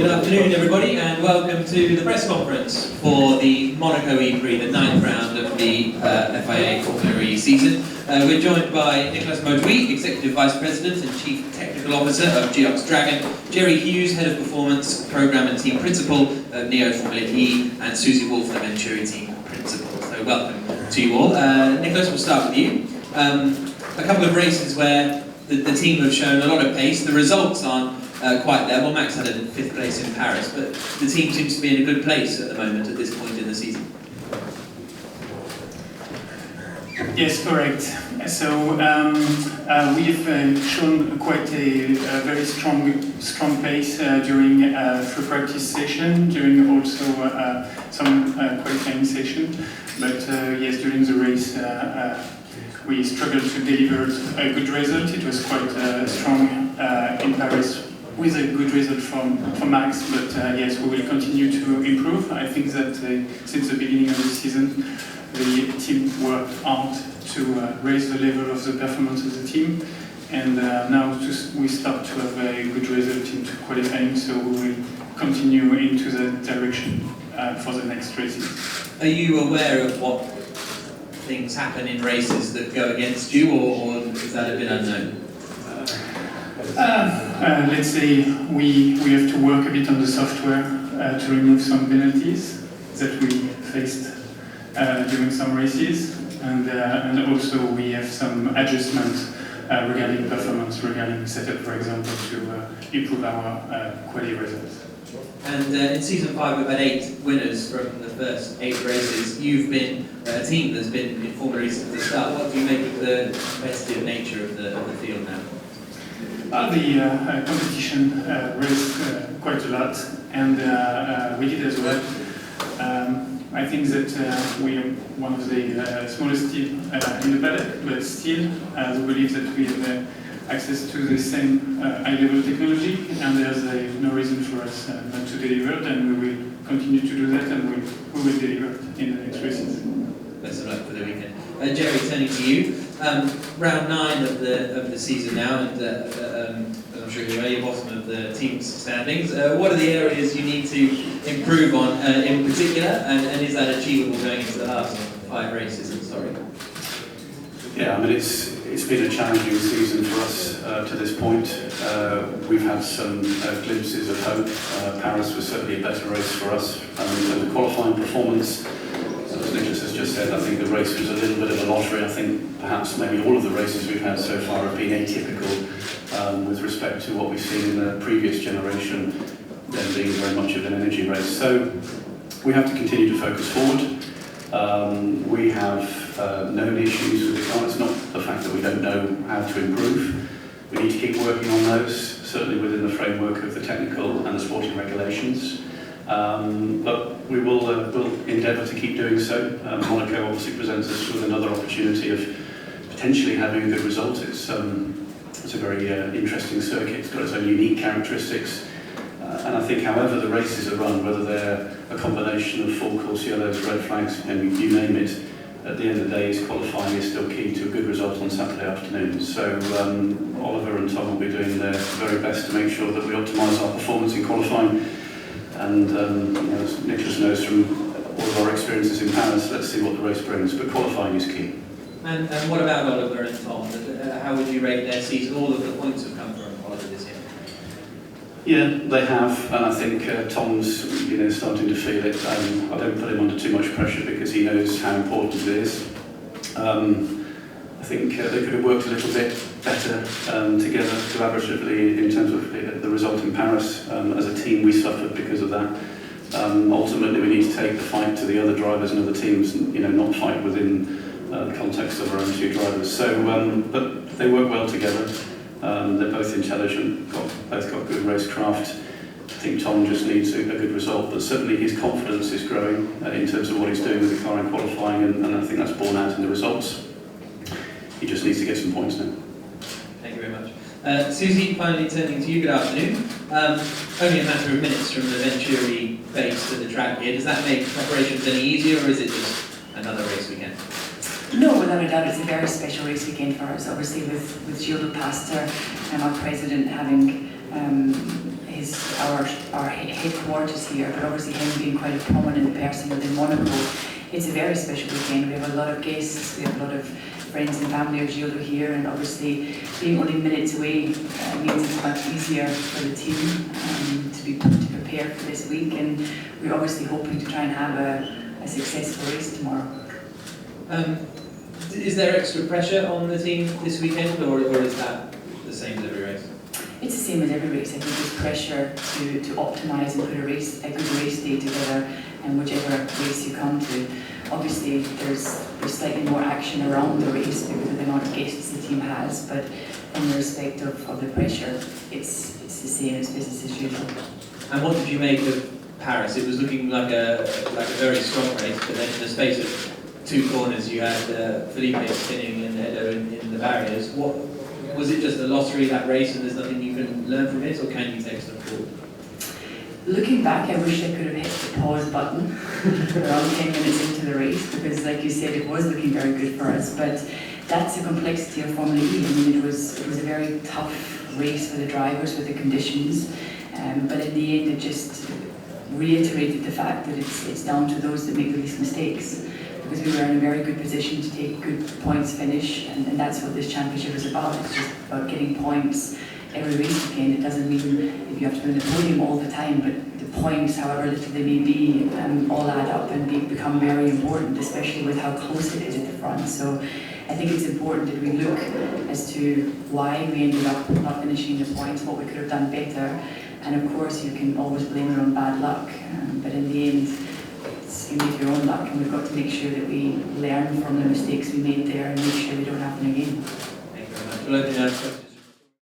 Good afternoon, everybody, and welcome to the press conference for the Monaco E-Prix, the 9th round of the FIA Formula E season. We're joined by Nicolas Maduit, Executive Vice President and Chief Technical Officer of Geox Dragon, Gerry Hughes, Head of Performance, Programme and Team Principal of Neo Formula E, and Susie Wolff, the Venturi Team Principal. So welcome to you all. Nicolas, we'll start with you. A couple of races where the team have shown a lot of pace. The results aren't quite there. Well, Max had a 5th place in Paris, but the team seems to be in a good place at the moment at this point in the season. Yes, correct. So we've shown quite a very strong pace during free practice session, during also some qualifying session. But yes, during the race we struggled to deliver a good result. It was quite strong in Paris, with a good result from Max, but yes, we will continue to improve. I think that since the beginning of the season, the team worked hard to raise the level of the performance of the team, and now we start to have a good result into qualifying, so we will continue into that direction for the next races. Are you aware of what things happen in races that go against you, or is that a bit unknown? Let's say we have to work a bit on the software to remove some penalties that we faced during some races, and also we have some adjustments regarding performance, regarding setup, for example, to improve our quality results. And in season 5 we've had 8 winners from the first 8 races. You've been a team that's been in Formula E since the start. What do you make of the competitive nature of the field now? The competition raised quite a lot, and we did as well. I think that we are one of the smallest teams in the paddock, but still we believe that we have access to the same high-level technology, and there's no reason for us not to deliver, and we will continue to do that, and we will deliver in the next races. Best of luck for the weekend. Gerry, turning to you. Round 9 of the season now, and I'm sure you're at the bottom of the team's standings. What are the areas you need to improve on in particular, and is that achievable going into the last 5 races? Yeah, I mean it's been a challenging season for us to this point. We've had some glimpses of hope. Paris was certainly a better race for us. And the qualifying performance, as Nicolas has just said, I think the race was a little bit of a lottery. I think perhaps maybe all of the races we've had so far have been atypical with respect to what we've seen in the previous generation, them being very much of an energy race. So we have to continue to focus forward. We have known issues with the car. It's not the fact that we don't know how to improve. We need to keep working on those, certainly within the framework of the technical and the sporting regulations. But we will endeavour to keep doing so. Monaco obviously presents us with another opportunity of potentially having a good result. It's a very interesting circuit. It's got its own unique characteristics. And I think however the races are run, whether they're a combination of full course yellows, red flags, and you name it, at the end of the day, qualifying is still key to a good result on Saturday afternoon. So Oliver and Tom will be doing their very best to make sure that we optimise our performance in qualifying. And as Nicolas knows from all of our experiences in Paris, let's see what the race brings. But qualifying is key. And what about Oliver and Tom? How would you rate their season? All of the points have come from Oliver this year. Yeah, they have, and I think Tom's starting to feel it. I don't put him under too much pressure because he knows how important it is. I think they could have worked a little bit better together collaboratively in terms of the result in Paris. As a team, we suffered because of that. Ultimately, we need to take the fight to the other drivers and other teams, and not fight within the context of our own 2 drivers. So, but they work well together. They're both intelligent, both got good racecraft. I think Tom just needs a good result, but certainly his confidence is growing in terms of what he's doing with the car in qualifying, and I think that's borne out in the results. He just needs to get some points now. Thank you very much. Susie, finally turning to you, good afternoon. Only a matter of minutes from the Venturi base to the track here. Does that make preparations any easier, or is it just another race weekend? No, without a doubt, it's a very special race weekend for us. Obviously, with Gilles Pastor and our president having our headquarters here, but obviously him being quite a prominent person within Monaco, it's a very special weekend. We have a lot of guests, we have a lot of friends and family of Gilles here, and obviously being only minutes away means it's much easier for the team to prepare for this week, and we're obviously hoping to try and have a successful race tomorrow. Is there extra pressure on the team this weekend, or is that the same as every race? It's the same as every race. I think there's pressure to optimise and put a good race day together, and whichever race you come to. Obviously, there's slightly more action around the race because of the amount of guests the team has, but in respect of the pressure, it's the same as business as usual. And what did you make of Paris? It was looking like a very strong race, but then in the space of 2 corners you had Felipe spinning and Edo in the barriers. What was it, just a lottery, that race, and there's nothing you can learn from it, or can you take stuff forward? Looking back, I wish I could have hit the pause button around 10 minutes into the race, because like you said, it was looking very good for us, but that's the complexity of Formula E. I mean, it was a very tough race for the drivers with the conditions, but in the end it just reiterated the fact that it's down to those that make the least mistakes, because we were in a very good position to take good points finish, and that's what this championship is about. It's just about getting points every race weekend. It doesn't mean if you have to win the podium all the time, but the points, however little they may be, all add up and become very important, especially with how close it is at the front. So I think it's important that we look as to why we ended up not finishing the points, what we could have done better, and of course you can always blame it on bad luck, but in the end you make your own luck, and we've got to make sure that we learn from the mistakes we made there and make sure they don't happen again. Thank you very much. We'll open it up to questions.